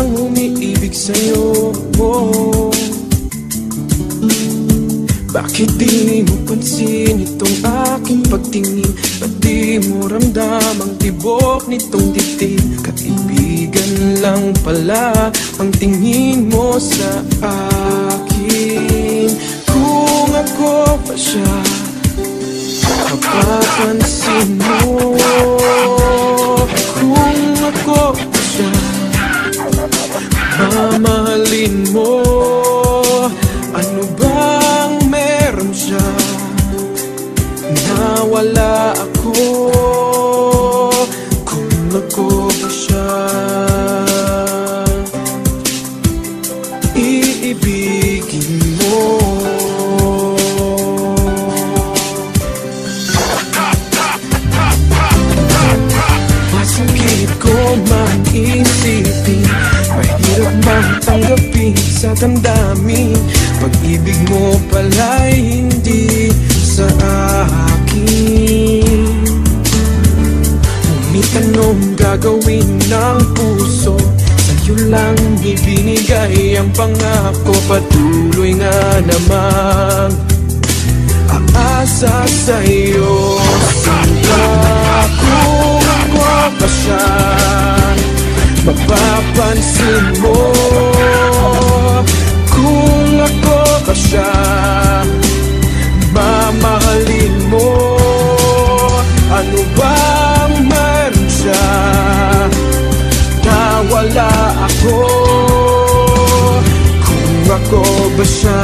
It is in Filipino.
bang umiibig sa'yo? Bakit di mo pansin itong aking pagtingin? Ba't di mo ramdam ang tibok nitong dibdib? Kaibigan lang pala ang tingin mo sa akin. Kung ako pa siya, mapapansin mo. Kung ako pa siya, mamahalin mo. Ano bang meron siya na wala ako? Kung ako ba siya, iibigin mo. Masakit ko man isipin, mahirap man tanggapin sa damdamin. Pag-ibig mo pala'y hindi sa akin. Ngunit anong gagawin ng puso? Sa'yo lang ibinigay ang pangako. Patuloy nga naman ang asa sa'yo. Sila kung ako pa siya, mapapansin mo. Kung ako ba siya, mamahalin mo. Ano bang meron siya na wala ako? Kung ako ba siya,